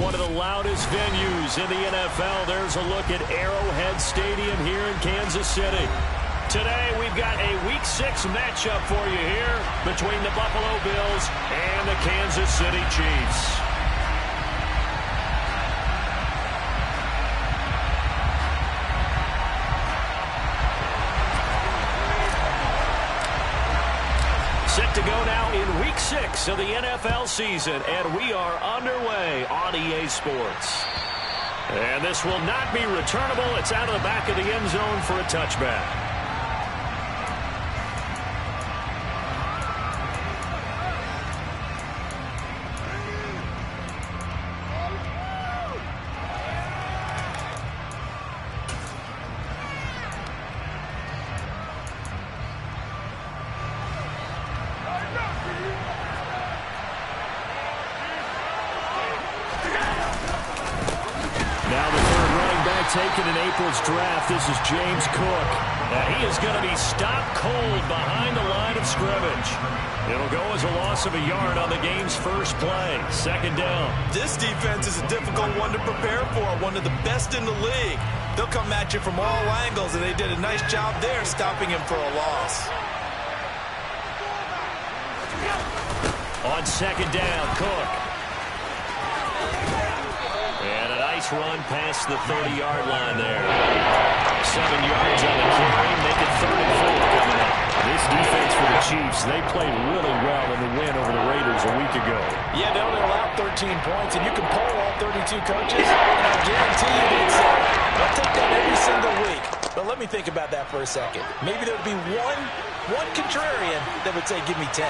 one of the loudest venues in the NFL. There's a look at Arrowhead Stadium here in Kansas City. Today, we've got a Week 6 matchup for you here between the Buffalo Bills and the Kansas City Chiefs. Set to go now in Week 6 of the NFL season, and we are underway on EA Sports. And this will not be returnable. It's out of the back of the end zone for a touchback. Now the third running back taken in April's draft. This is James Cook. And he is going to be stopped cold behind the line of scrimmage. It'll go as a loss of a yard on the game's first play. Second down. This defense is a difficult one to prepare for. One of the best in the league. They'll come at you from all angles, and they did a nice job there stopping him for a loss. On second down, Cook. And a nice run past the 30-yard line there. 7 yards on the carry, make it 3rd and 4 coming up. This defense for the Chiefs, they played really well in the win over the Raiders a week ago. Yeah, they only allowed 13 points, and you can poll all 32 coaches, and I guarantee you they'd say, I'll take that every single week. But let me think about that for a second. Maybe there would be one contrarian that would say, give me 10.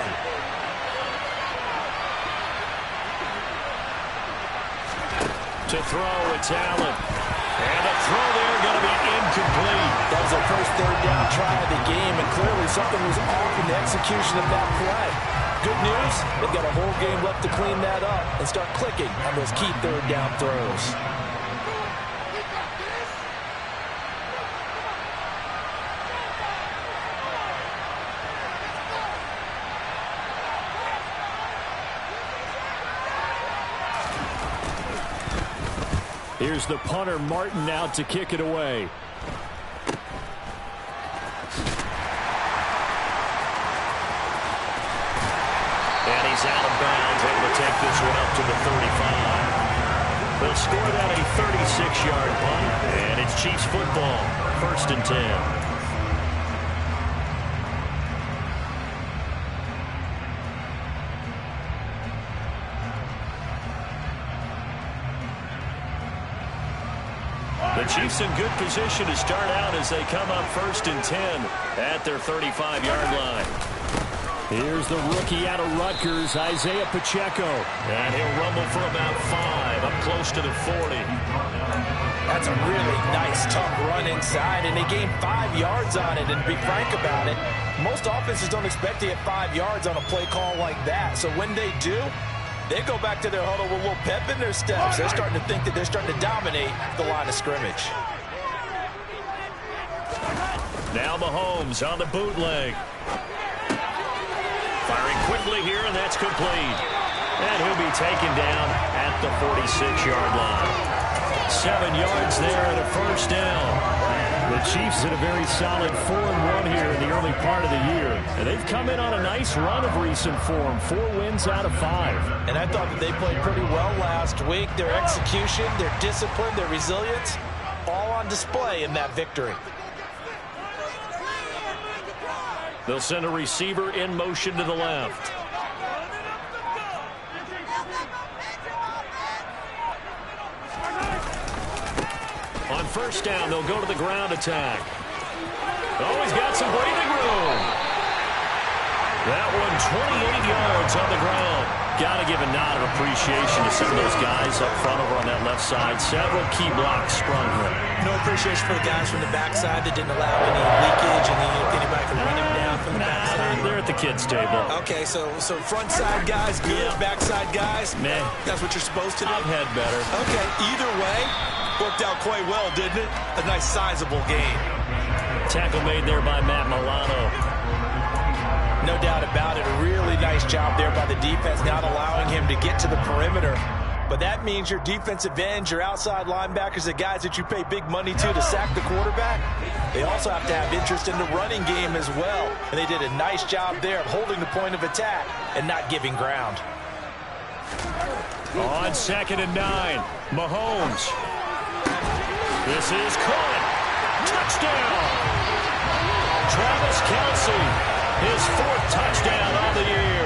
To throw, it's Allen. And the throw there going to be incomplete. That was their first third down try of the game, and clearly something was off in the execution of that play. Good news, they've got a whole game left to clean that up and start clicking on those key third down throws. Here's the punter, Martin, out to kick it away. And he's out of bounds, able to take this one up to the 35. They'll score that a 36-yard punt, and it's Chiefs football, 1st and 10. The Chiefs in good position to start out as they come up 1st and 10 at their 35-yard line. Here's the rookie out of Rutgers, Isaiah Pacheco. And he'll rumble for about 5, up close to the 40. That's a really nice, tough run inside, and they gained 5 yards on it. And to be frank about it, most offenses don't expect to get 5 yards on a play call like that. So when they do, they go back to their huddle with a little pep in their steps. They're starting to think that they're starting to dominate the line of scrimmage. Now Mahomes on the bootleg. Firing quickly here, and that's complete. And he'll be taken down at the 46-yard line. 7 yards there and a 1st down. The Chiefs had a very solid 4-1 here in the early part of the year. And they've come in on a nice run of recent form. 4 wins out of 5. And I thought that they played pretty well last week. Their execution, their discipline, their resilience, all on display in that victory. They'll send a receiver in motion to the left. On 1st down, they'll go to the ground attack. Oh, he's got some breathing room. That one, 28 yards on the ground. Got to give a nod of appreciation to some of those guys up front over on that left side. Several key blocks sprung here. No appreciation for the guys from the backside that didn't allow any leakage and anybody from running down from the backside. They're at the kids' table. Okay, so front side guys good, Yeah. backside guys, Meh. That's what you're supposed to do. I've had better. Okay, either way, worked out quite well, didn't it? A nice sizable gain. Tackle made there by Matt Milano. No doubt about it. A really nice job there by the defense, not allowing him to get to the perimeter. but that means your defensive ends, your outside linebackers, the guys that you pay big money to sack the quarterback, they also have to have interest in the running game as well. And they did a nice job there of holding the point of attack and not giving ground. On 2nd and 9, Mahomes. This is caught. Touchdown. Travis Kelce, his 4th touchdown on the year.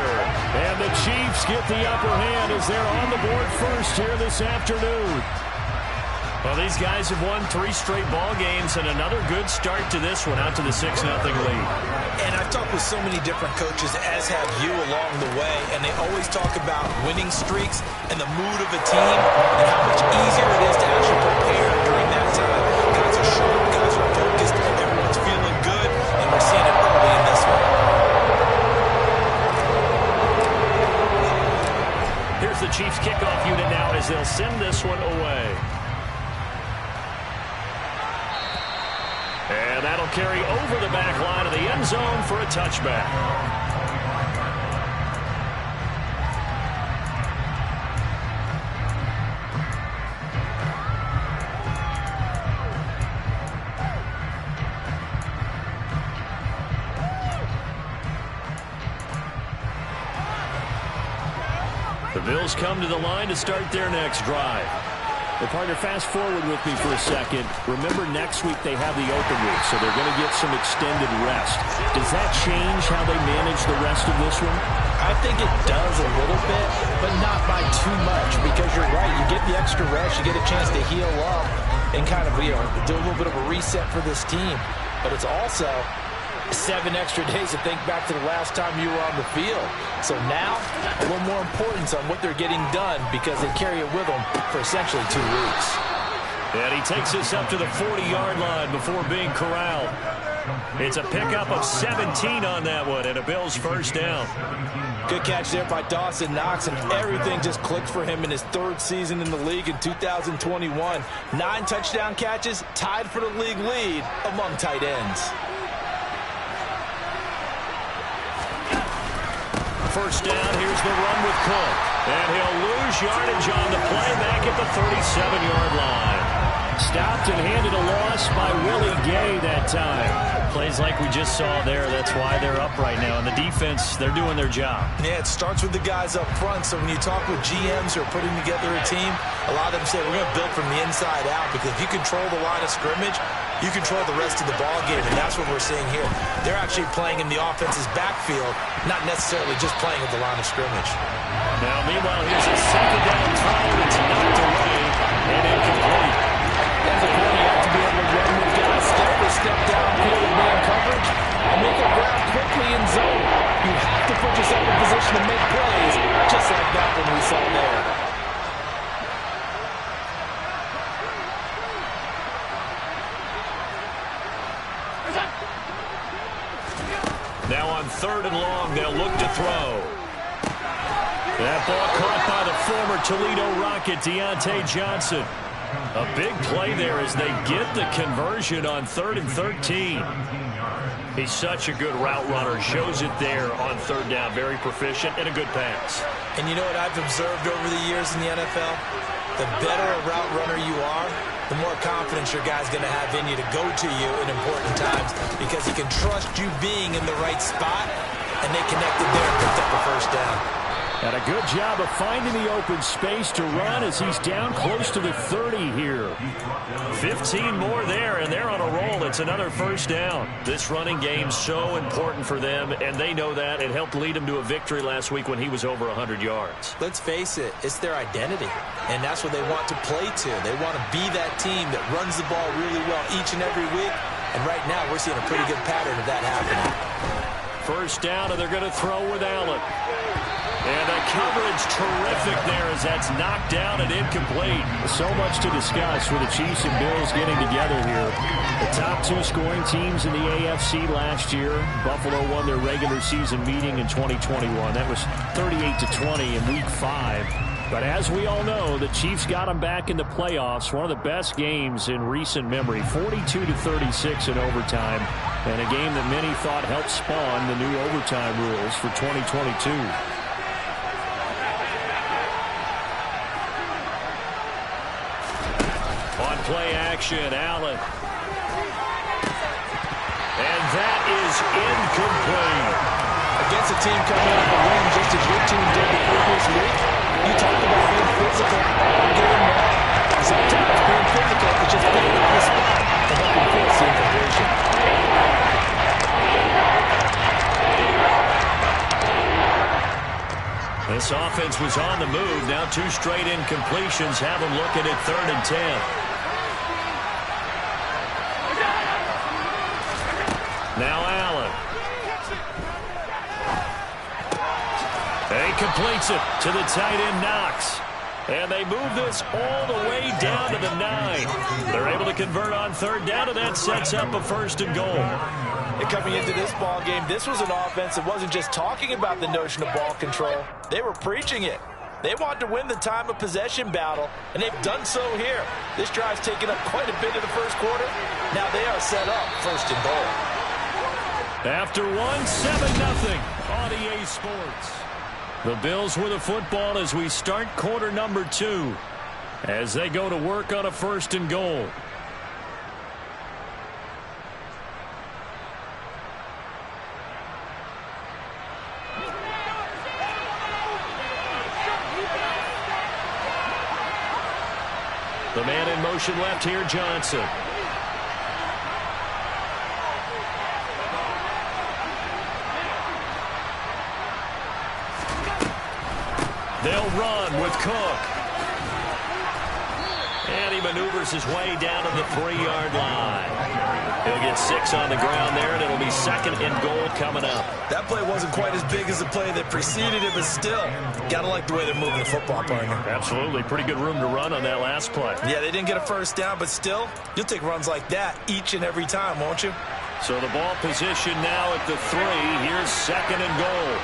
And the Chiefs get the upper hand as they're on the board first here this afternoon. Well, these guys have won 3 straight ball games and another good start to this one, out to the 6-0 lead. And I've talked with so many different coaches, as have you, along the way, and they always talk about winning streaks and the mood of a team and how much easier it is to actually prepare during that time. Guys are sharp, guys are focused, everyone's feeling good, and we're seeing it early in this one. Here's the Chiefs kickoff unit now as they'll send this one away. And that'll carry over the back line of the end zone for a touchback. The Bills come to the line to start their next drive. Well, partner, fast forward with me for a second. Remember, next week they have the open week, so they're going to get some extended rest. Does that change how they manage the rest of this one? I think it does a little bit, but not by too much, because you're right. You get the extra rest, you get a chance to heal up and kind of, do a little bit of a reset for this team. But it's also 7 extra days to think back to the last time you were on the field. So now, a little more importance on what they're getting done, because they carry it with them for essentially 2 weeks. And he takes us up to the 40-yard line before being corralled. It's a pickup of 17 on that one, and a Bills first down. Good catch there by Dawson Knox, and everything just clicked for him in his 3rd season in the league in 2021. 9 touchdown catches, tied for the league lead among tight ends. First down, here's the run with Cook. And he'll lose yardage on the play back at the 37-yard line. Stopped and handed a loss by Willie Gay that time. Plays like we just saw there. That's why they're up right now. And the defense, they're doing their job. Yeah, it starts with the guys up front. So when you talk with GMs who are putting together a team, a lot of them say we're going to build from the inside out, because if you control the line of scrimmage, you control the rest of the ball game, and that's what we're seeing here. They're actually playing in the offense's backfield, not necessarily just playing at the line of scrimmage. Now, meanwhile, here's a 2nd down throw that's knocked away and incomplete. As a corner, you have to be able to run with guys step for step downfield in man coverage and make a grab quickly in zone. You have to put yourself in position to make plays, just like that one we saw there. Now on 3rd and long, they'll look to throw. That ball caught by the former Toledo Rocket, Deontay Johnson. A big play there as they get the conversion on 3rd and 13. He's such a good route runner. Shows it there on 3rd down. Very proficient and a good pass. And you know what I've observed over the years in the NFL? The better a route runner you are, the more confidence your guy's going to have in you to go to you in important times, because he can trust you being in the right spot, and they connected there and picked up the first down. And a good job of finding the open space to run as he's down close to the 30 here. 15 more there, and they're on a roll. It's another first down. This running game's so important for them, and they know that. It helped lead them to a victory last week when he was over 100 yards. Let's face it, it's their identity, and that's what they want to play to. They want to be that team that runs the ball really well each and every week, and right now we're seeing a pretty good pattern of that happening. First down, and they're going to throw with Allen. And the coverage terrific there as that's knocked down and incomplete. So much to discuss with the Chiefs and Bills getting together here. The top 2 scoring teams in the AFC last year. Buffalo won their regular season meeting in 2021. That was 38-20 in Week 5. But as we all know, the Chiefs got them back in the playoffs. One of the best games in recent memory. 42-36 in overtime. And a game that many thought helped spawn the new overtime rules for 2022. action. Allen. And that is incomplete. Against a team coming off a win just as your team did the previous week, you talk about being physical all game long. Sometimes being physical is just getting on the spot to help you force the incompletion. This offense was on the move. Now 2 straight incompletions have them looking at 3rd and 10. Now Allen. He completes it to the tight end Knox. And they move this all the way down to the 9. They're able to convert on 3rd down, and that sets up a 1st and goal. And coming into this ball game, this was an offense that wasn't just talking about the notion of ball control. They were preaching it. They wanted to win the time of possession battle, and they've done so here. This drive's taken up quite a bit in the first quarter. Now they are set up 1st and goal. After 1, 7-0 on EA Sports. The Bills with the football as we start quarter number 2. As they go to work on a 1st and goal. The man in motion left here, Johnson. They'll run with Cook. And he maneuvers his way down to the 3-yard line. He'll get 6 on the ground there, and it'll be 2nd and goal coming up. That play wasn't quite as big as the play that preceded it, but still, gotta like the way they're moving the football, partner. Absolutely. Pretty good room to run on that last play. Yeah, they didn't get a 1st down, but still, you'll take runs like that each and every time, won't you? So the ball position now at the 3. Here's 2nd and goal.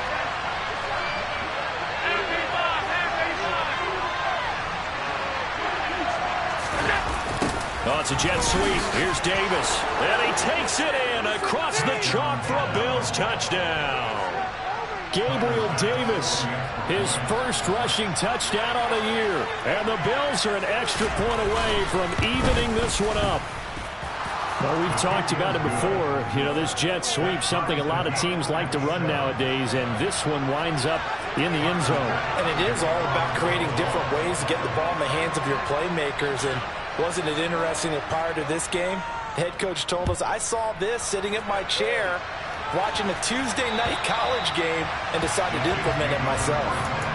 Oh, it's a jet sweep. Here's Davis. And he takes it in across the chalk for a Bills touchdown. Gabriel Davis, his first rushing touchdown on the year. And the Bills are an extra point away from evening this one up. Well, we've talked about it before. You know, this jet sweep, something a lot of teams like to run nowadays, and this one winds up in the end zone. And it is all about creating different ways to get the ball in the hands of your playmakers. And wasn't it interesting that prior to this game, the head coach told us, I saw this sitting in my chair watching a Tuesday night college game and decided to implement it myself.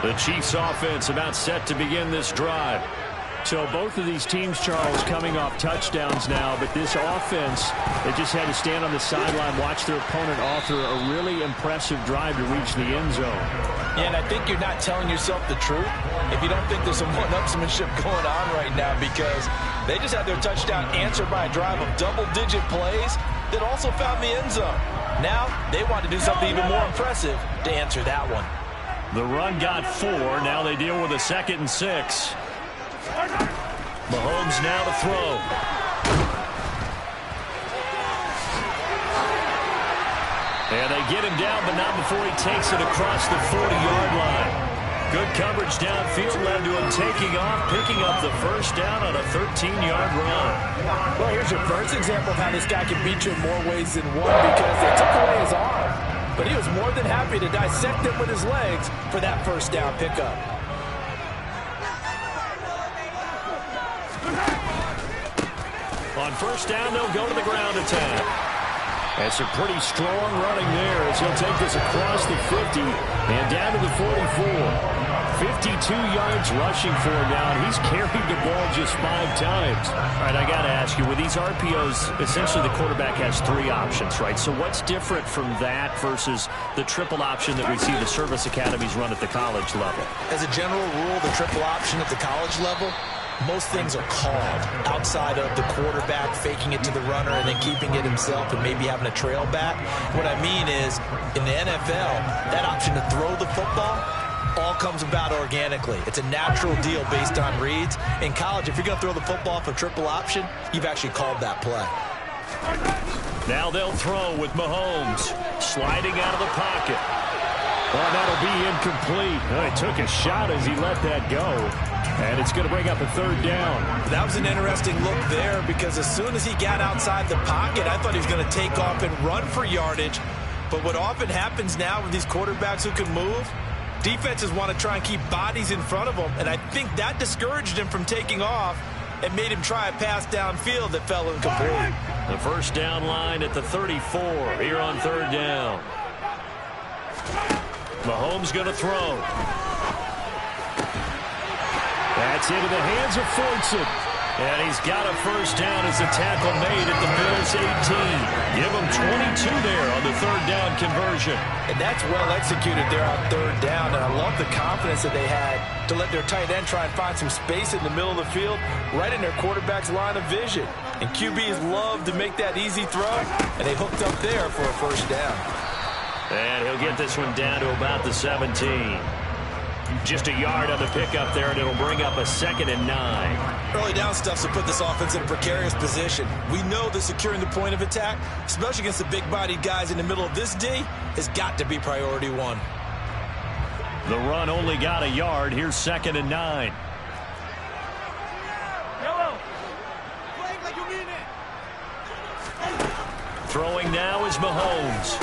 The Chiefs offense about set to begin this drive. So both of these teams, Charles, coming off touchdowns now, but this offense, they just had to stand on the sideline, watch their opponent author a really impressive drive to reach the end zone. Yeah, and I think you're not telling yourself the truth if you don't think there's some one-upsmanship going on right now, because they just had their touchdown answered by a drive of double-digit plays that also found the end zone. Now they want to do something even more impressive to answer that one. The run got 4. Now they deal with a 2nd and 6. Mahomes now to throw. And they get him down, but not before he takes it across the 40-yard line. Good coverage downfield led to him taking off, picking up the 1st down on a 13-yard run. Well, here's your first example of how this guy can beat you in more ways than one, because they took away his arm. But he was more than happy to dissect it with his legs for that 1st down pickup. On 1st down, they'll go to the ground attack. That's a pretty strong running there as he'll take this across the 50 and down to the 44. 52 yards rushing for him now, and he's carried the ball just 5 times. All right, I got to ask you, with these RPOs, essentially the quarterback has 3 options, right? So what's different from that versus the triple option that we see the service academies run at the college level? As a general rule, the triple option at the college level most things are called outside of the quarterback faking it to the runner and then keeping it himself and maybe having a trail back. What I mean is, in the NFL, that option to throw the football all comes about organically. It's a natural deal based on reads. In college, if you're going to throw the football for triple option, you've actually called that play. Now they'll throw with Mahomes sliding out of the pocket. Well, that'll be incomplete. He took a shot as he let that go. And it's going to bring up a third down. That was an interesting look there because as soon as he got outside the pocket, I thought he was going to take off and run for yardage. But what often happens now with these quarterbacks who can move, defenses want to try and keep bodies in front of them. And I think that discouraged him from taking off and made him try a pass downfield that fell incomplete. The first down line at the 34 here on third down. Mahomes going to throw. That's into the hands of Fortson. And he's got a first down as the tackle made at the Bills 18. Give him 22 there on the third down conversion. And that's well executed there on third down. And I love the confidence that they had to let their tight end try and find some space in the middle of the field, right in their quarterback's line of vision. And QBs love to make that easy throw, and they hooked up there for a first down. And he'll get this one down to about the 17. Just a yard on the pickup there, and it'll bring up a 2nd and 9. Early down stuff to put this offense in a precarious position. We know that securing the point of attack, especially against the big-bodied guys in the middle of this D, has got to be priority one. The run only got a yard. Here's 2nd and 9. Throwing now is Mahomes.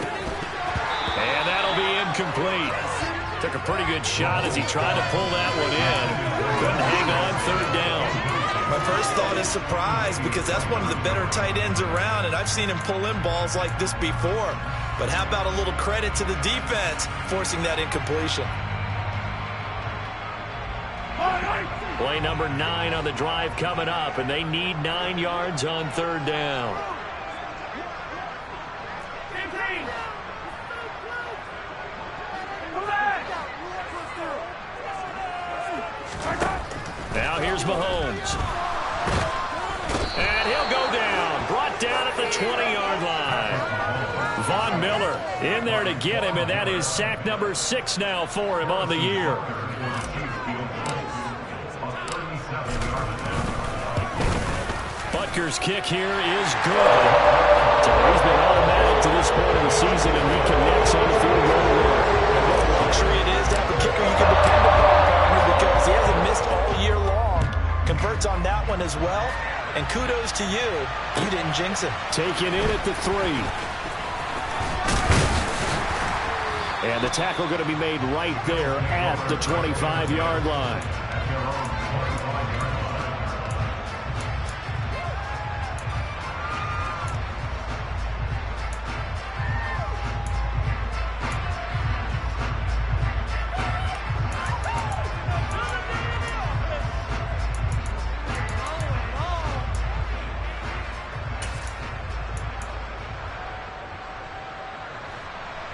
And that'll be incomplete. Took a pretty good shot as he tried to pull that one in. Couldn't hang on third down. My first thought is surprise because that's one of the better tight ends around, and I've seen him pull in balls like this before. But how about a little credit to the defense forcing that incompletion? Play number 9 on the drive coming up, and they need 9 yards on third down. Now here's Mahomes. And he'll go down. Brought down at the 20-yard line. Von Miller in there to get him, and that is sack number 6 now for him on the year. Butker's kick here is good. So he's been automatic to this point of the season, and he connects on the field goal. Luxury it is to have a kicker you can depend upon because he hasn't missed all year long. Converts on that one as well. And kudos to you. You didn't jinx him. Taken in at the 3. And the tackle going to be made right there at the 25-yard line.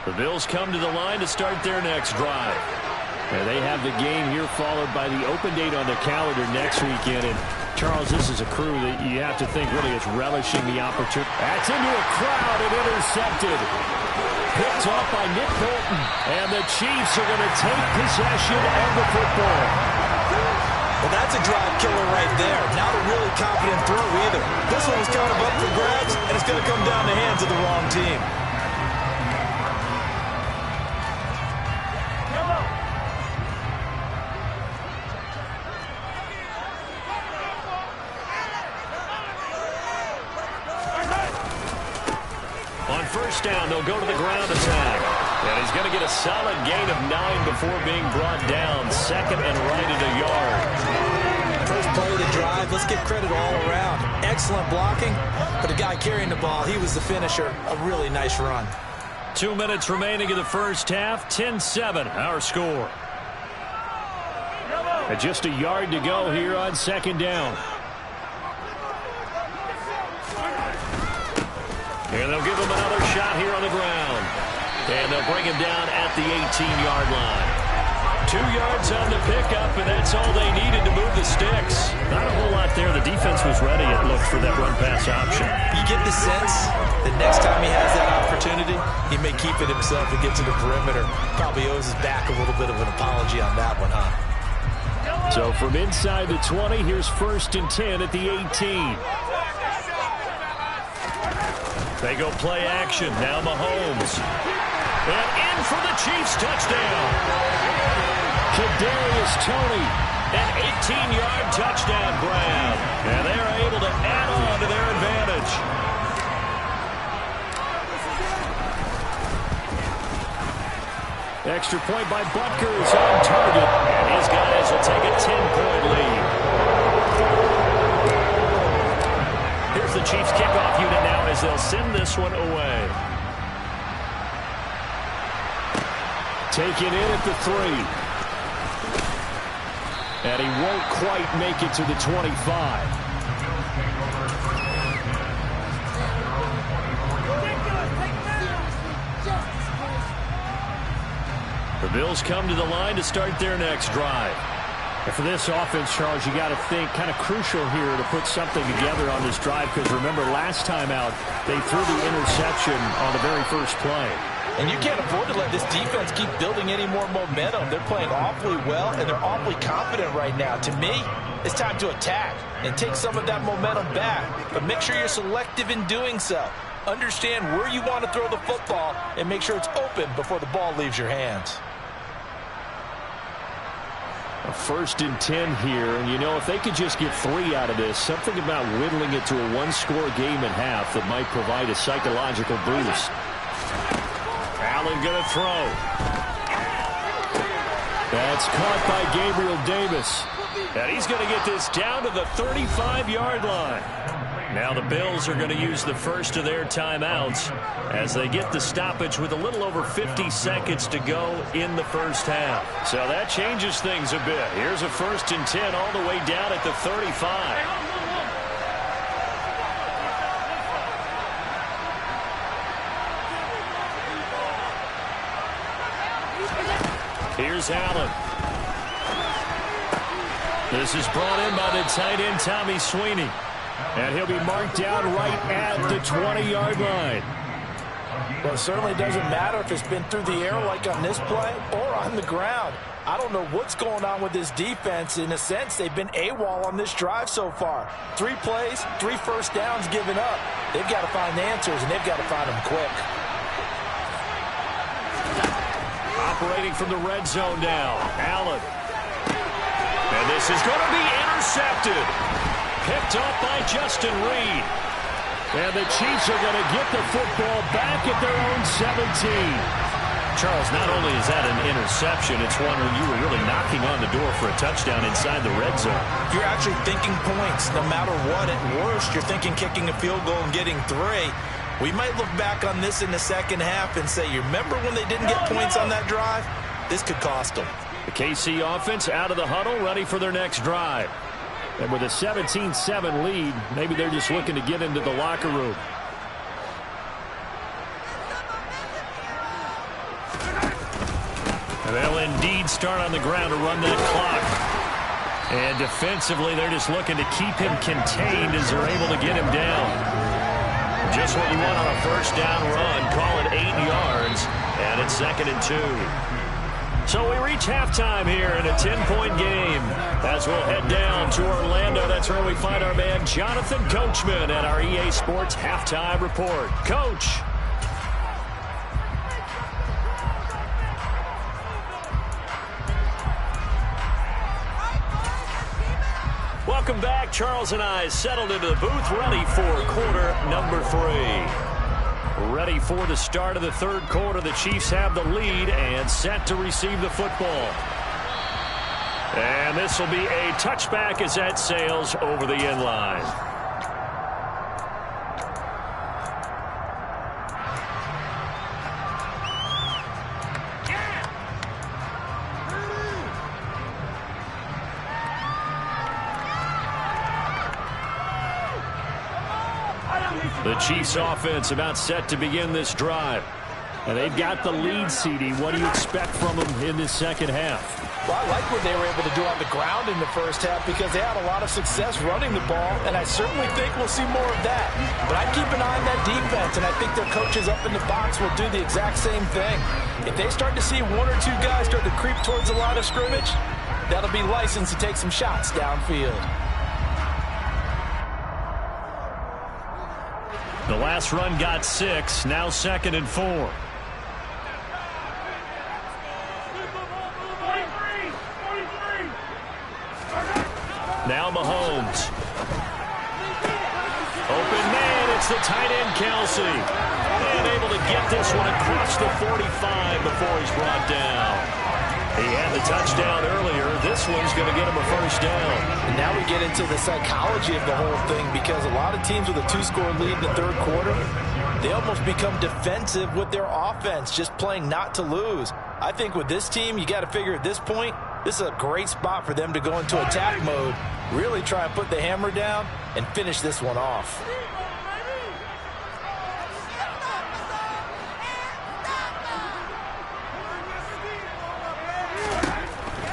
The Bills come to the line to start their next drive. And they have the game here followed by the open date on the calendar next weekend. And Charles, this is a crew that you have to think really is relishing the opportunity. That's into a crowd and intercepted. Picked off by Nick Bolton. And the Chiefs are going to take possession of the football. Well, that's a drive killer right there. Not a really confident throw either. This one was kind of up for grabs, and it's going to come down the hands of the wrong team. On first down, they'll go to the ground attack. And he's going to get a solid gain of 9 before being brought down. 2nd and right at a yard. First play of the drive, let's give credit all around. Excellent blocking, but the guy carrying the ball, he was the finisher. A really nice run. 2 minutes remaining in the first half. 10-7, our score. And just a yard to go here on 2nd down. And they'll give him another shot here on the ground. And they'll bring him down at the 18-yard line. 2 yards on the pickup, and that's all they needed to move the sticks. Not a whole lot there. The defense was ready, it looked, for that run-pass option. You get the sense that next time he has that opportunity, he may keep it himself and get to the perimeter. Probably owes his back a little bit of an apology on that one, huh? So from inside the 20, here's 1st and 10 at the 18. They go play action. Now Mahomes. And in for the Chiefs touchdown. Kadarius Toney, an 18-yard touchdown grab. And they are able to add on to their advantage. Extra point by Butker is on target. And his guys will take a 10-point lead. Here's the Chiefs kickoff unit now as they'll send this one away. Taken in at the 3. And he won't quite make it to the 25. The Bills come to the line to start their next drive. And for this offense, Charles, you got to think kind of crucial here to put something together on this drive, because remember, last time out, they threw the interception on the very first play. And you can't afford to let this defense keep building any more momentum. They're playing awfully well, and they're awfully confident right now. To me, it's time to attack and take some of that momentum back. But make sure you're selective in doing so. Understand where you want to throw the football and make sure it's open before the ball leaves your hands. A 1st and 10 here, and you know, if they could just get 3 out of this, something about whittling it to a 1-score game at half that might provide a psychological boost. Allen going to throw. That's caught by Gabriel Davis. And he's going to get this down to the 35-yard line. Now the Bills are going to use the first of their timeouts as they get the stoppage with a little over 50 seconds to go in the first half. So that changes things a bit. Here's a 1st and 10 all the way down at the 35. Here's Allen. This is brought in by the tight end, Tommy Sweeney. And he'll be marked down right at the 20-yard line. Well, it certainly doesn't matter if it's been through the air like on this play or on the ground. I don't know what's going on with this defense. In a sense, they've been AWOL on this drive so far. 3 plays, 3 first downs given up. They've got to find answers, and they've got to find them quick. Operating from the red zone now, Allen. And this is going to be intercepted. Picked up by Justin Reed. And the Chiefs are going to get the football back at their own 17. Charles, not only is that an interception, it's one where you were really knocking on the door for a touchdown inside the red zone. You're actually thinking points. No matter what, at worst, you're thinking kicking a field goal and getting 3. We might look back on this in the second half and say, you remember when they didn't get points on that drive? This could cost them. The KC offense out of the huddle, ready for their next drive. And with a 17-7 lead, maybe they're just looking to get into the locker room. And they'll indeed start on the ground to run that clock. And defensively, they're just looking to keep him contained as they're able to get him down. Just what you want on a first down run. Call it 8 yards. And it's 2nd and 2. So we reach halftime here in a 10-point game. As we'll head down to Orlando, that's where we find our man Jonathan Coachman at our EA Sports Halftime Report. Coach. Welcome back. Charles and I settled into the booth, ready for quarter number 3. Ready for the start of the third quarter. The Chiefs have the lead and set to receive the football. And this will be a touchback as that sails over the end line. The Chiefs offense about set to begin this drive. And they've got the lead, CD. What do you expect from them in this second half? Well, I like what they were able to do on the ground in the first half because they had a lot of success running the ball, and I certainly think we'll see more of that. But I keep an eye on that defense, and I think their coaches up in the box will do the exact same thing. If they start to see one or two guys start to creep towards the line of scrimmage, that'll be licensed to take some shots downfield. The last run got 6, now 2nd and 4. Now Mahomes. Open man, it's the tight end Kelsey. And able to get this one across the 45 before he's brought down. He had the touchdown earlier. This one's going to get him a first down. And now we get into the psychology of the whole thing because a lot of teams with a 2-score lead in the third quarter, they almost become defensive with their offense, just playing not to lose. I think with this team, you got to figure at this point, this is a great spot for them to go into attack mode, really try and put the hammer down and finish this one off.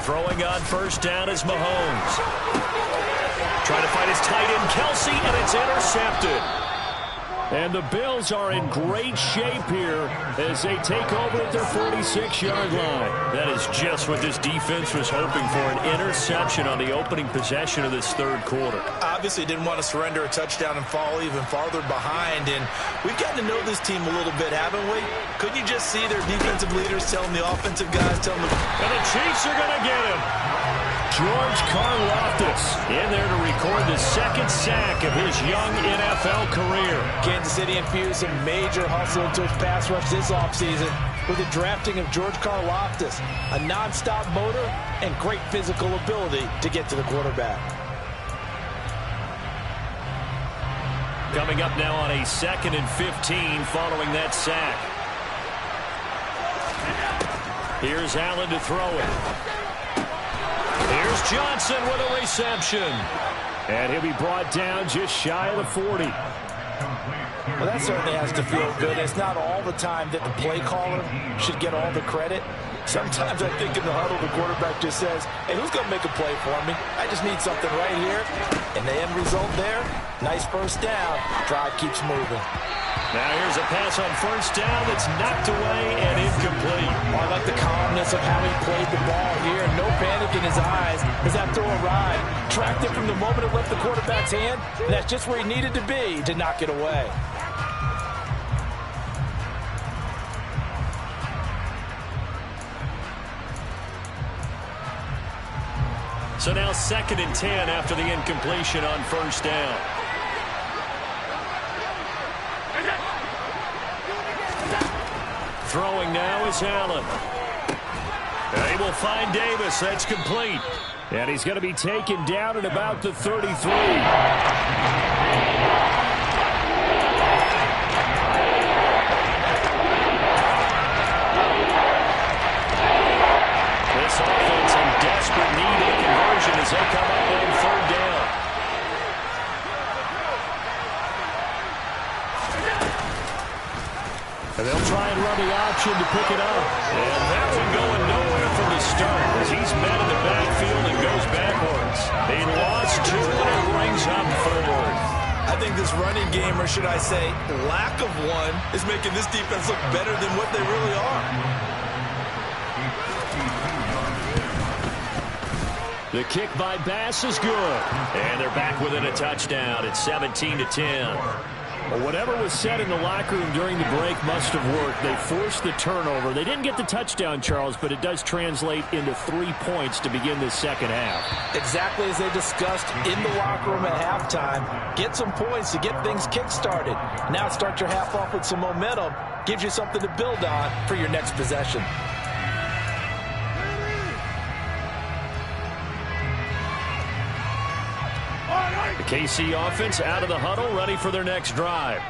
Throwing on first down is Mahomes. Trying to find his tight end Kelsey, and it's intercepted. And the Bills are in great shape here as they take over at their 46-yard line. That is just what this defense was hoping for, an interception on the opening possession of this third quarter. Obviously didn't want to surrender a touchdown and fall even farther behind. And we've gotten to know this team a little bit, haven't we? Couldn't you just see their defensive leaders telling the offensive guys, telling them... And the Chiefs are going to get him. George Karlaftis in there to record the second sack of his young NFL career. Kansas City infused some major hustle into its pass rush this offseason with the drafting of George Karlaftis, a nonstop motor and great physical ability to get to the quarterback. Coming up now on a 2nd and 15 following that sack. Here's Allen to throw it. Here's Johnson with a reception. And he'll be brought down just shy of the 40. Well, that certainly has to feel good. It's not all the time that the play caller should get all the credit. Sometimes I think in the huddle, the quarterback just says, hey, who's going to make a play for me? I just need something right here. And the end result there, nice first down. Drive keeps moving. Now here's a pass on first down that's knocked away and incomplete. I like the calmness of how he played the ball here. No panic in his eyes as that throw arrived. Tracked it from the moment it left the quarterback's hand. And that's just where he needed to be to knock it away. So now 2nd and 10 after the incompletion on first down. Throwing now is Allen. And he will find Davis. That's complete. And he's going to be taken down at about the 33. This offense in desperate need of conversion as they come up on 3rd down. And they'll try and run the option to pick it up. And that one going nowhere from the start as he's met in the backfield and goes backwards. They lost 2 and it brings up 3rd. I think this running game, or should I say lack of one, is making this defense look better than what they really are. The kick by Bass is good. And they're back within a touchdown. It's 17-10. Well, whatever was said in the locker room during the break must have worked. They forced the turnover. They didn't get the touchdown, Charles, but it does translate into 3 points to begin this second half. Exactly as they discussed in the locker room at halftime. Get some points to get things kick-started. Now start your half off with some momentum. Gives you something to build on for your next possession. The KC offense out of the huddle, ready for their next drive.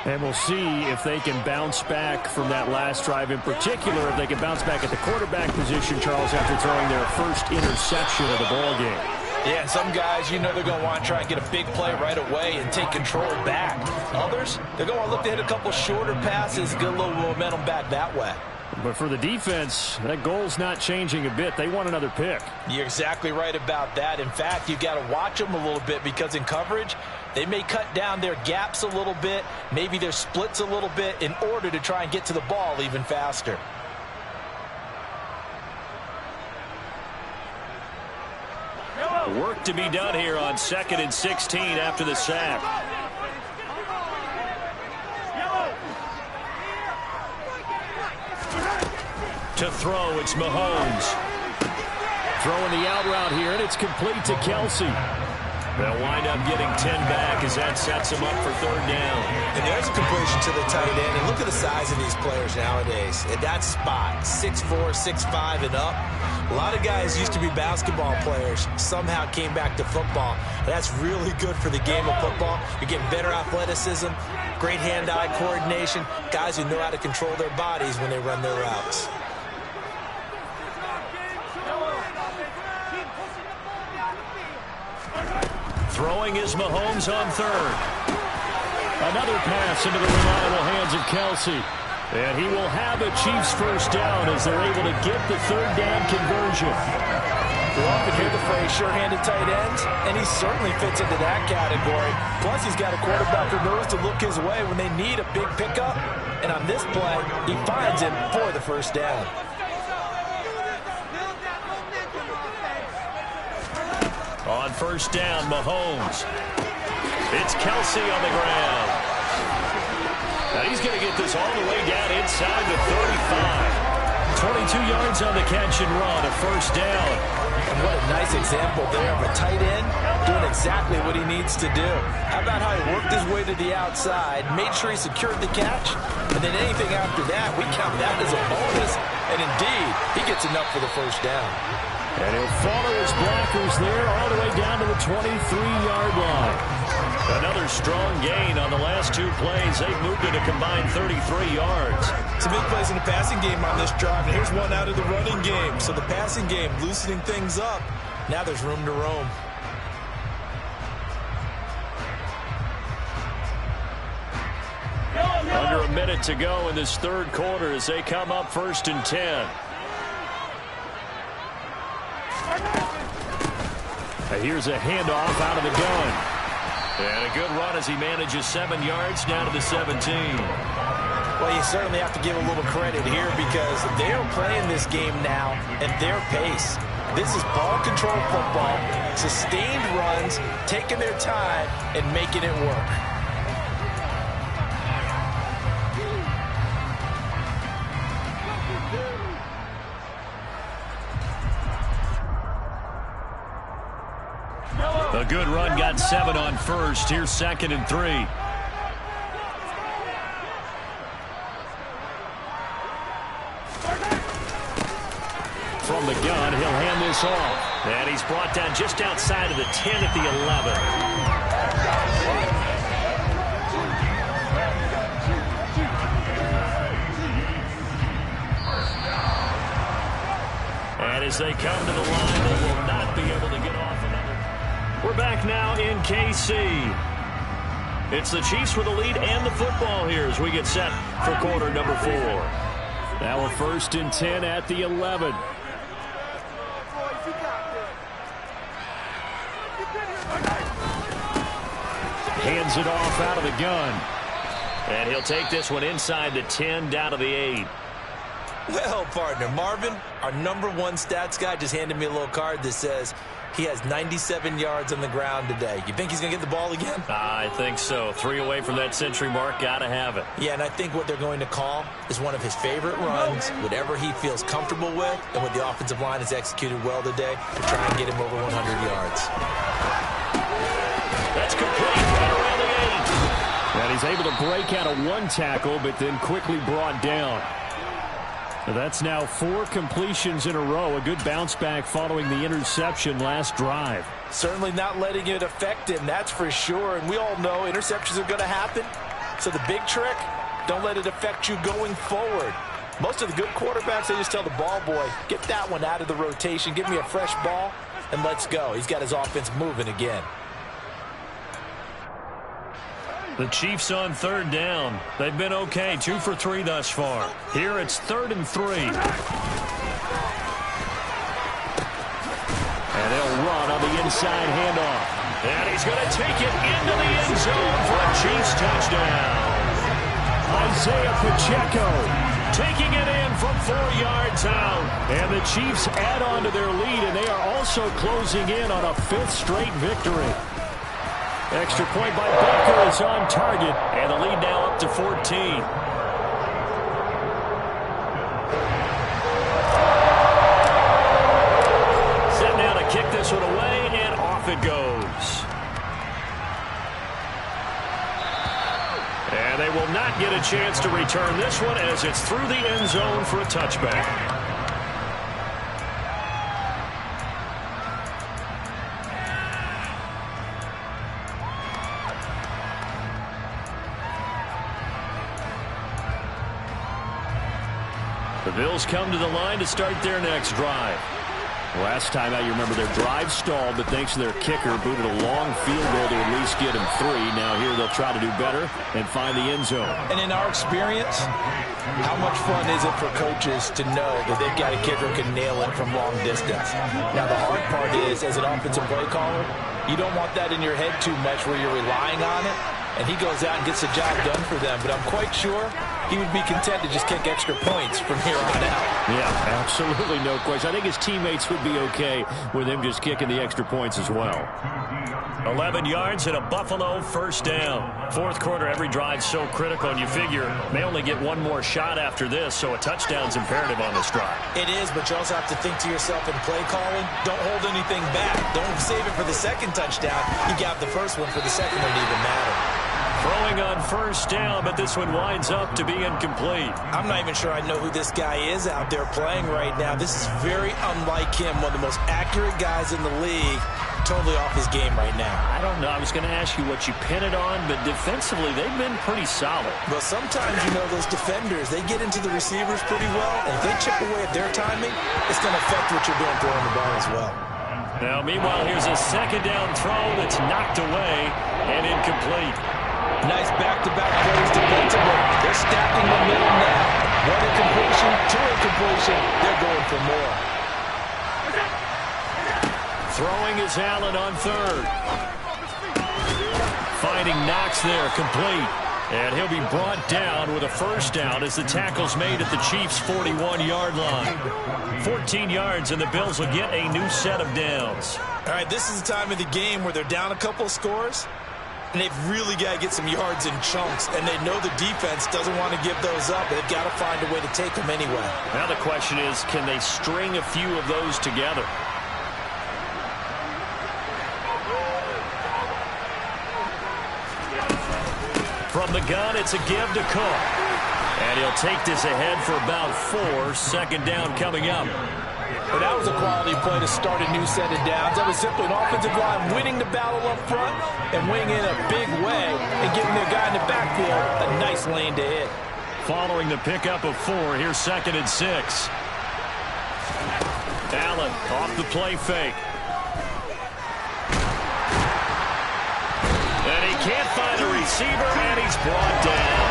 And we'll see if they can bounce back from that last drive, in particular, if they can bounce back at the quarterback position, Charles, after throwing their first interception of the ball game. Yeah, some guys, you know they're going to want to try and get a big play right away and take control back. Others, they're going to look to hit a couple shorter passes, get a little momentum back that way. But for the defense, that goal's not changing a bit. They want another pick. You're exactly right about that. In fact, you've got to watch them a little bit because in coverage, they may cut down their gaps a little bit, maybe their splits a little bit in order to try and get to the ball even faster. Work to be done here on 2nd and 16 after the sack. To throw, it's Mahomes. Throwing the out route here, and it's complete to Kelsey. They'll wind up getting 10 back as that sets them up for 3rd down. And there's a completion to the tight end. And look at the size of these players nowadays. At that spot, 6'4", 6'5", and up. A lot of guys used to be basketball players, somehow came back to football. That's really good for the game of football. You're getting better athleticism, great hand-eye coordination, guys who know how to control their bodies when they run their routes. Throwing is Mahomes on 3rd. Another pass into the reliable hands of Kelsey. And he will have a Chiefs 1st down as they're able to get the 3rd down conversion. We often hear the phrase sure-handed tight ends, and he certainly fits into that category. Plus, he's got a quarterback who knows to look his way when they need a big pickup. And on this play, he finds him for the 1st down. On 1st down, Mahomes. It's Kelsey on the ground. Now he's going to get this all the way down inside the 35. 22 yards on the catch and run, a 1st down. And what a nice example there of a tight end doing exactly what he needs to do. How about how he worked his way to the outside, made sure he secured the catch, and then anything after that, we count that as a bonus. And indeed, he gets enough for the 1st down. And he'll follow his blockers there all the way down to the 23-yard line. Another strong gain on the last 2 plays. They've moved it a combined 33 yards. Some big plays in the passing game on this drive, and here's one out of the running game. So the passing game loosening things up. Now there's room to roam. Under a minute to go in this 3rd quarter as they come up 1st and 10. Here's a handoff out of the gun. And a good run as he manages 7 yards down to the 17. Well, you certainly have to give a little credit here because they're playing this game now at their pace. This is ball control football, sustained runs, taking their time and making it work. A good run, got 7 on 1st. Here's 2nd and 3. From the gun, he'll hand this off. And he's brought down just outside of the 10 at the 11. And as they come to the line, they will not be able to get off another. We're back now in KC. It's the Chiefs with the lead and the football here as we get set for quarter number 4. Now a 1st and 10 at the 11. Hands it off out of the gun. And he'll take this one inside the 10 down to the 8. Well, partner, Marvin, our #1 stats guy, just handed me a little card that says he has 97 yards on the ground today. You think he's going to get the ball again? I think so. 3 away from that century mark. Got to have it. Yeah, and I think what they're going to call is one of his favorite runs, whatever he feels comfortable with, and what the offensive line has executed well today to try and get him over 100 yards. That's complete. Right around the 8. And he's able to break out of 1 tackle, but then quickly brought down. That's now 4 completions in a row. A good bounce back following the interception last drive. Certainly not letting it affect him, that's for sure. And we all know interceptions are going to happen. So the big trick, don't let it affect you going forward. Most of the good quarterbacks, they just tell the ball boy, get that one out of the rotation. Give me a fresh ball. and let's go. He's got his offense moving again. The Chiefs on third down. They've been okay, 2 for 3 thus far. Here it's 3rd and 3. And they'll run on the inside handoff. And he's going to take it into the end zone for a Chiefs touchdown. Isaiah Pacheco taking it in from 4 yards out. And the Chiefs add on to their lead, and they are also closing in on a 5th straight victory. Extra point by Baker is on target, and the lead now up to 14. Set now to kick this one away, and off it goes. And they will not get a chance to return this one as it's through the end zone for a touchback. The Bills come to the line to start their next drive. Last time out, you remember their drive stalled, but thanks to their kicker, booted a long field goal to at least get him 3. Now here they'll try to do better and find the end zone. And in our experience, how much fun is it for coaches to know that they've got a kicker who can nail it from long distance? Now the hard part is, as an offensive play caller, you don't want that in your head too much where you're relying on it. And he goes out and gets the job done for them. But I'm quite sure he would be content to just kick extra points from here on out. Yeah, absolutely no question. I think his teammates would be okay with him just kicking the extra points as well. 11 yards and a Buffalo first down. Fourth quarter, every drive's so critical, and you figure they only get one more shot after this, so a touchdown's imperative on this drive. It is, but you also have to think to yourself in play calling, don't hold anything back. Don't save it for the second touchdown. You got the first one for the second one to even matter. Throwing on first down, but this one winds up to be incomplete. I'm not even sure I know who this guy is out there playing right now. This is very unlike him, one of the most accurate guys in the league. Totally off his game right now. I don't know. I was going to ask you what you pin it on, but defensively, they've been pretty solid. Well, sometimes, you know, those defenders, they get into the receivers pretty well, and if they chip away at their timing, it's going to affect what you're doing throwing the ball as well. Now, meanwhile, here's a second down throw that's knocked away and incomplete. Nice back-to-back plays defensively. They're stacking the middle now. One incompletion, two incompletion. They're going for more. Throwing is Allen on third. Finding Knox there, complete. And he'll be brought down with a first down as the tackle's made at the Chiefs' 41-yard line. 14 yards, and the Bills will get a new set of downs. All right, this is the time of the game where they're down a couple of scores, and they've really got to get some yards in chunks, and they know the defense doesn't want to give those up, but they've got to find a way to take them anyway. Now the question is, can they string a few of those together? From the gun, it's a give to Cook. And he'll take this ahead for about 4. Second down coming up. Well, that was a quality play to start a new set of downs. That was simply an offensive line winning the battle up front and winning in a big way and giving their guy in the backfield a nice lane to hit. Following the pickup of 4, here's 2nd and 6. Allen off the play fake. And he can't find a receiver, and he's brought down.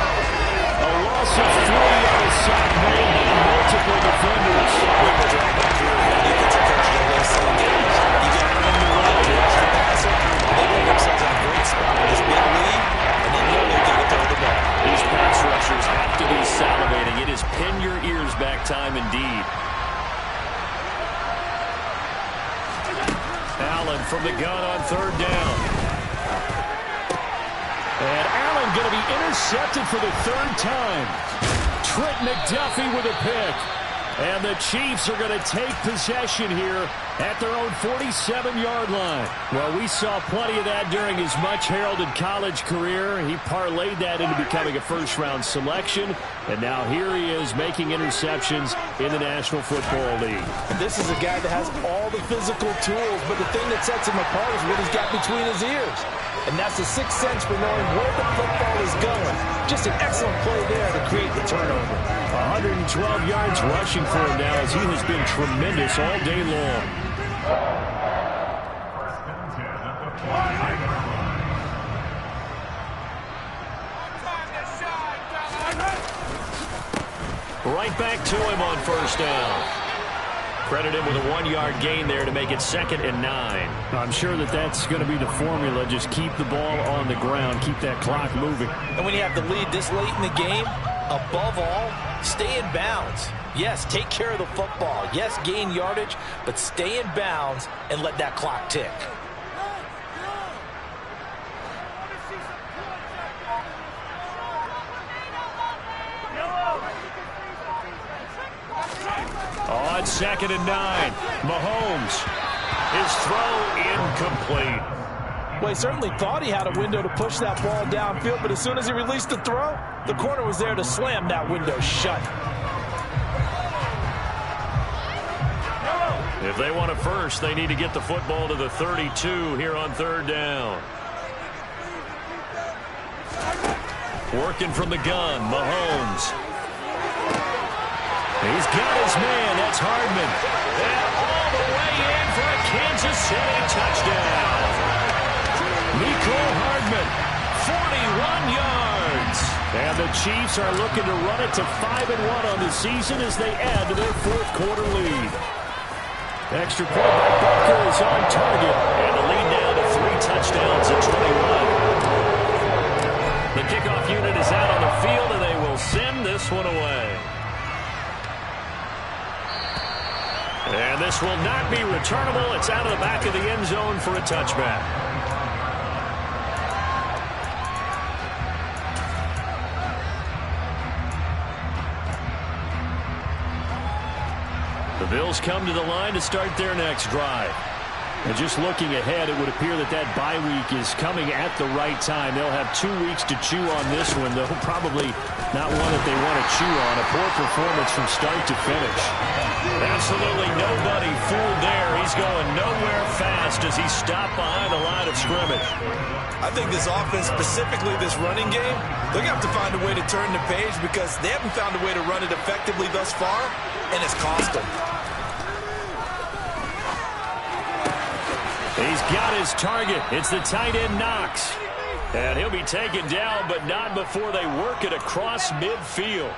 A loss of 3 on a sack made by multiple defenders. With the drawback here, defensive coach in the same games. You got to win the run, watch the passer. They put themselves in a great spot with this big lead, and they know they've got to throw the ball. These pass rushers have to be salivating. It is pin your ears back time indeed. Allen from the gun on third down. And Allen going to be intercepted for the 3rd time. Trent McDuffie with a pick. And the Chiefs are going to take possession here at their own 47-yard line. Well, we saw plenty of that during his much-heralded college career. He parlayed that into becoming a first-round selection. And now here he is making interceptions in the National Football League. This is a guy that has all the physical tools, but the thing that sets him apart is what he's got between his ears. And that's the sixth sense for knowing where the football is going. Just an excellent play there to create the turnover. 112 yards rushing for him now as he has been tremendous all day long. Right back to him on first down. Credit him with a 1-yard gain there to make it 2nd and 9. I'm sure that's going to be the formula. Just keep the ball on the ground. Keep that clock moving. And when you have the lead this late in the game, above all, stay in bounds. Yes, take care of the football. Yes, gain yardage, but stay in bounds and let that clock tick. On 2nd and 9, Mahomes. His throw incomplete. Well, he certainly thought he had a window to push that ball downfield, but as soon as he released the throw, the corner was there to slam that window shut. If they want a first, they need to get the football to the 32 here on 3rd down. Working from the gun, Mahomes. He's got his man. That's Hardman. And all the way in for a Kansas City touchdown. Nicole Hardman, 41 yards. And the Chiefs are looking to run it to 5-1 on the season as they add to their 4th quarter lead. Extra point by Barker is on target. And the lead now to 3 touchdowns at 21. The kickoff unit is out on the field, and they will send this one away. And this will not be returnable. It's out of the back of the end zone for a touchback. The Bills come to the line to start their next drive. And just looking ahead, it would appear that bye week is coming at the right time. They'll have 2 weeks to chew on this one, though probably not one that they want to chew on. A poor performance from start to finish. Absolutely nobody fooled there. He's going nowhere fast as he stopped behind the line of scrimmage. I think this offense, specifically this running game, they're going to have to find a way to turn the page because they haven't found a way to run it effectively thus far, and it's cost them. He's got his target. It's the tight end Knox. And he'll be taken down, but not before they work it across midfield.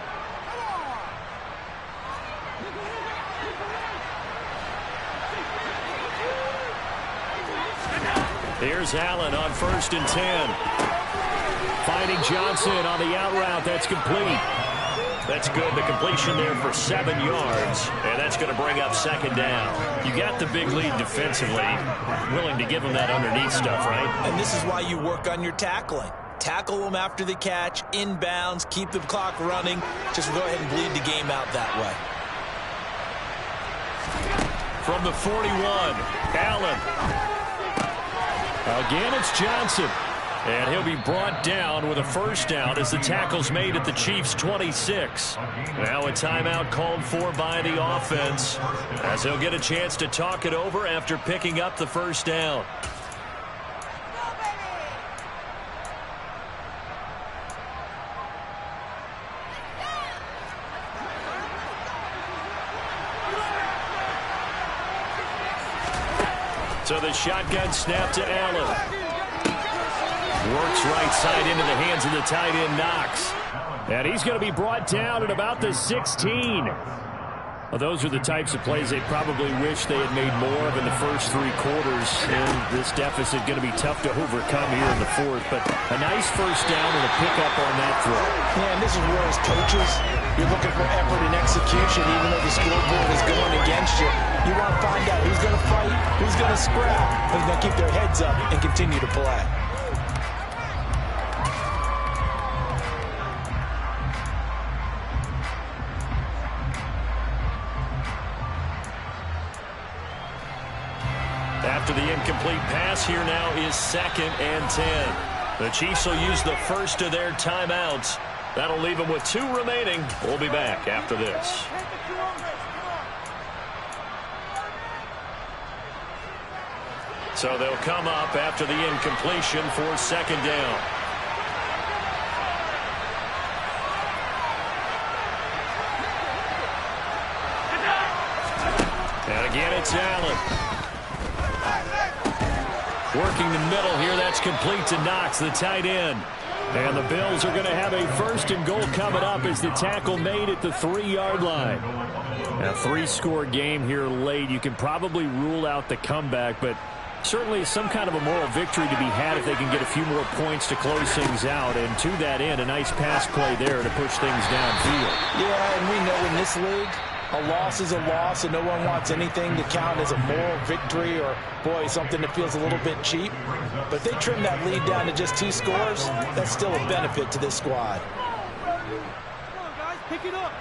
Here's Allen on 1st and 10. Finding Johnson on the out route. That's complete. That's good. The completion there for 7 yards. And that's going to bring up 2nd down. You got the big lead defensively. Willing to give them that underneath stuff, right? And this is why you work on your tackling. Tackle them after the catch, inbounds, keep the clock running. Just go ahead and bleed the game out that way. From the 41, Allen. Again, it's Johnson. And he'll be brought down with a 1st down as the tackle's made at the Chiefs' 26. Now a timeout called for by the offense as he'll get a chance to talk it over after picking up the 1st down. So the shotgun snap to Allen. Works right side into the hands of the tight end Knox. And he's going to be brought down at about the 16. Well, those are the types of plays they probably wish they had made more of in the first 3 quarters. And this deficit going to be tough to overcome here in the 4th. But a nice 1st down and a pickup on that throw. Yeah, and this is where as coaches, you're looking for effort and execution even though the scoreboard is going against you. You want to find out who's going to fight, who's going to scrap, who's going to keep their heads up and continue to play. After the incomplete pass, here now is 2nd and 10. The Chiefs will use the first of their timeouts. That'll leave them with 2 remaining. We'll be back after this. So they'll come up after the incompletion for 2nd down. And again, it's Allen. Working the middle here. That's complete to Knox, the tight end. And the Bills are going to have a 1st and goal coming up as the tackle made at the 3-yard line. A 3-score game here late. You can probably rule out the comeback, but certainly some kind of a moral victory to be had if they can get a few more points to close things out. And to that end, a nice pass play there to push things downfield. Yeah, and we know in this league, a loss is a loss, and no one wants anything to count as a moral victory or, boy, something that feels a little bit cheap. But if they trim that lead down to just 2 scores, that's still a benefit to this squad. Come on, guys, pick it up.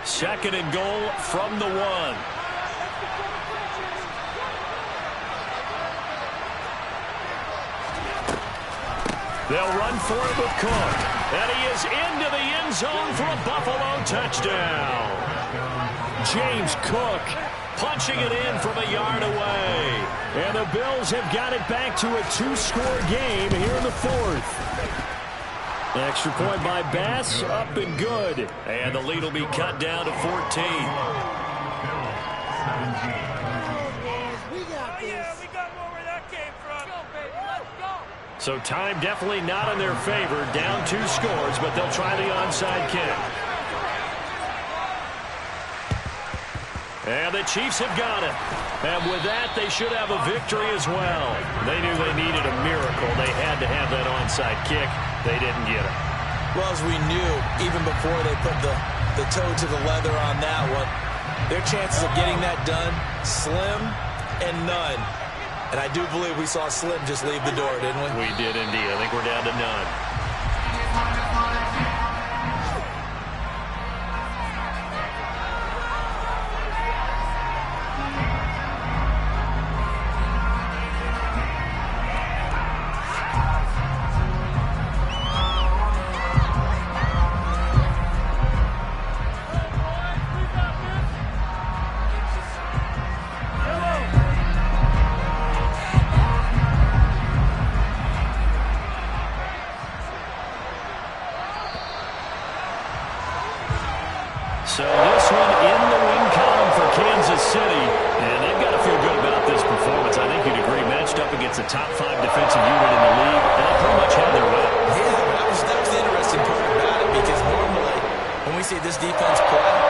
2nd and goal from the 1. They'll run for it with Cook. And he is into the end zone for a Buffalo touchdown. James Cook punching it in from a yard away. And the Bills have got it back to a 2-score game here in the 4th. Extra point by Bass, up and good. And the lead will be cut down to 14. So time definitely not in their favor. Down 2 scores, but they'll try the onside kick. And the Chiefs have got it. And with that, they should have a victory as well. They knew they needed a miracle. They had to have that onside kick. They didn't get it. Well, as we knew, even before they put the toe to the leather on that one, their chances of getting that done, slim and none. And I do believe we saw Slim just leave the door, didn't we? We did indeed. I think we're down to none. So this one in the win column for Kansas City. And they've got to feel good about this performance. I think you'd agree, matched up against a top 5 defensive unit in the league. And they pretty much had their way. Yeah, that was the interesting part about it, because normally when we see this defense play,